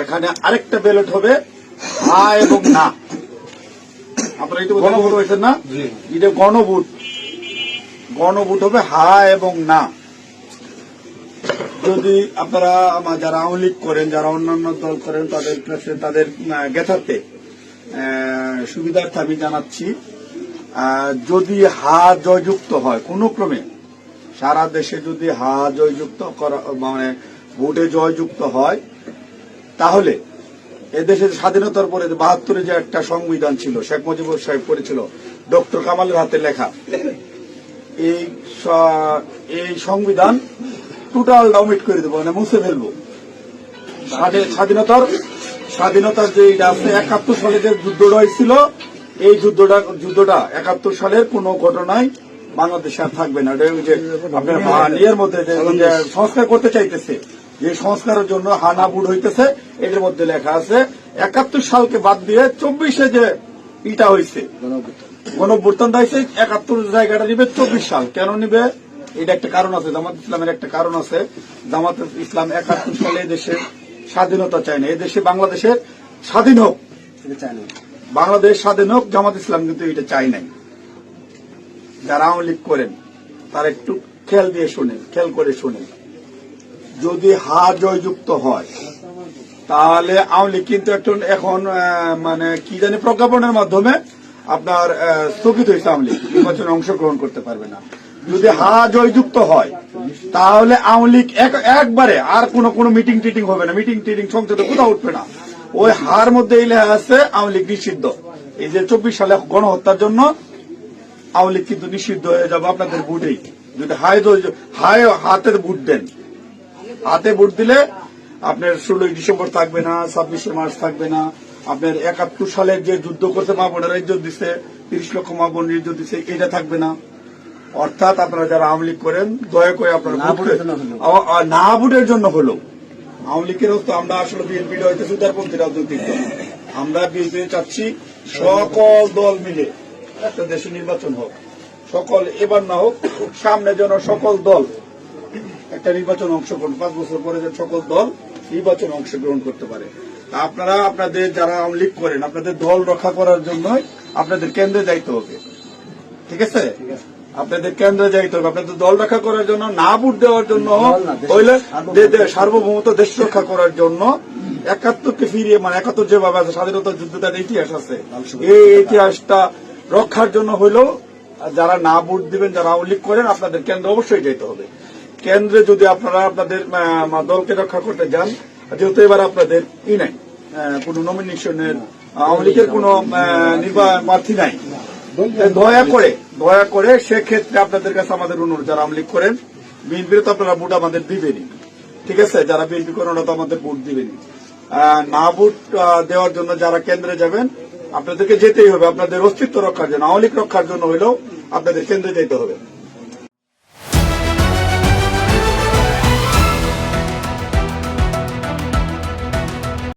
এখানে আরেকটা ব্যালট হবে হা এবং না। আপনারা এটা গণভোট হয়েছেন না, এটা গণভোট। গণভোট হবে হা এবং না। যদি আপনারা যারা আওয়ামী লীগ করেন, যারা অন্যান্য দল করেন, তাদের কাছে তাদের জ্ঞাতার্থে সুবিধার্থে আমি জানাচ্ছি, যদি হা জয়যুক্ত হয় কোন ক্রমে, সারা দেশে যদি হা জয়যুক্ত করা মানে ভোটে জয়যুক্ত হয়, তাহলে এদেশের স্বাধীনতার পরে ৭২ যে একটা সংবিধান ছিল, শেখ মুজিবুর সাহেব করেছিল, ডক্টর কামালের হাতে লেখা, এই সংবিধান টোটাল ডাউমিট করে দেবো, মানে মুছে ফেলবো। স্বাধীনতার যে ৭১ সালে যে যুদ্ধটা হয়েছিল, এই যুদ্ধটা ৭১ সালের কোন ঘটনায় বাংলাদেশে আর থাকবে না। আপনার ইয়ের মধ্যে যে সংস্কার করতে চাইতেছে, যে সংস্কারের জন্য হানা বুট হইতেছে, এদের মধ্যে লেখা আছে ৭১ সালকে বাদ দিয়ে ২৪-এ যে ইটা হয়েছে, গণঅভ্যুত্থান হয়েছে, ৭১ জায়গাটা নিবে ২৪ সাল। কেন নিবে? এটা একটা কারণ আছে, জামাত ইসলামের একটা কারণ আছে। জামাত ইসলাম ৭১ সালে দেশে স্বাধীনতা চায় না, এদেশে বাংলাদেশের স্বাধীন হোক, বাংলাদেশ স্বাধীন হোক, জামাত ইসলাম কিন্তু এটা চাই নাই। যারা আওয়ামী লীগ করেন তারা একটু খেয়াল করে শোনেন। যদি হা জয়যুক্ত হয়, তাহলে আওয়ামী লীগ কিন্তু এখন মানে কি জানি প্রজ্ঞাপনের মাধ্যমে আপনার স্থগিত হয়েছে, আওয়ামী লীগ নির্বাচনে অংশগ্রহণ করতে পারবে না। যদি হা জয়যুক্ত হয়, তাহলে আওয়ামী লীগ একবারে আর কোনো মিটিং টিটিং হবে না, মিটিং টিটিং সংসদে কোথাও উঠবে না। ওই হার মধ্যে এই লেখা আছে আওয়ামী লীগ নিষিদ্ধ। এই যে ২৪ সালে গণহত্যার জন্য আওয়ামী লীগ কিন্তু নিষিদ্ধ হয়ে যাবে আপনাদের ভোটেই। যদি হাতে ভোট দেন, হাতে ভোট দিলে আপনার ১৬ ডিসেম্বর থাকবে না, ২৬শে মার্চ থাকবে না, আপনার ৭১ সালের যে যুদ্ধ করতে মা বোনেরা ইজ্জত দিচ্ছে, ৩০ লক্ষ মা বোনের ইজ্জত দিচ্ছে, এটা থাকবে না। অর্থাৎ আপনারা যারা আওয়ামী লীগ করেন, দয়া করে আপনারা না ভোটের জন্য হলো আওয়ামী লীগের তো আমরা আসলে বিএনপিটা হইতেছে উদারপন্থী রাজনৈতিক দল। আমরা বিএনপি চাচ্ছি সকল দল মিলে একটা দেশে নির্বাচন হোক, সকল এবার না হোক, সামনে যেন সকল দল একটা নির্বাচন অংশগ্রহণ, ৫ বছর পরে যেন সকল দল নির্বাচন অংশগ্রহণ করতে পারে। আপনারা আপনাদের যারা আওয়ামী লীগ করেন, আপনাদের দল রক্ষা করার জন্য আপনাদের কেন্দ্রে যাইতে হবে, ঠিক আছে? আপনাদের কেন্দ্রে যাইতে হবে, আপনাদের দল রক্ষা করার জন্য, না ভোট দেওয়ার জন্য, হইলে সার্বভৌমত্ব দেশ রক্ষা করার জন্য ৭১কে ফিরিয়ে, মানে ৭১ যেভাবে আছে স্বাধীনতা যুদ্ধটার ইতিহাস আছে, এই ইতিহাসটা রক্ষার জন্য হইলেও যারা না ভোট দিবেন, যারা আওয়ামী লীগ করেন, আপনাদের কেন্দ্রে অবশ্যই যেতে হবে। কেন্দ্রে যদি আপনারা আপনাদের দলকে রক্ষা করতে যান, যেহেতু এবার আপনাদের নাই কোন নমিনেশনের, আওয়ামী লীগের কোন প্রার্থী নাই, দয়া করে সেক্ষেত্রে আপনাদের কাছে আমাদের অনুরোধ, যারা আওয়ামী লীগ করেন, বিএনপির তো আপনারা ভোট আমাদের দিবেনি, ঠিক আছে? যারা বিএনপি করেন ওরা তো আমাদের ভোট দিবেনি। না ভোট দেওয়ার জন্য যারা কেন্দ্রে যাবেন, আপনাদেরকে যেতেই হবে, আপনাদের অস্তিত্ব রক্ষার জন্য, আওয়ামী লীগ রক্ষার জন্য হইলেও আপনাদের কেন্দ্রে যেতে হবে।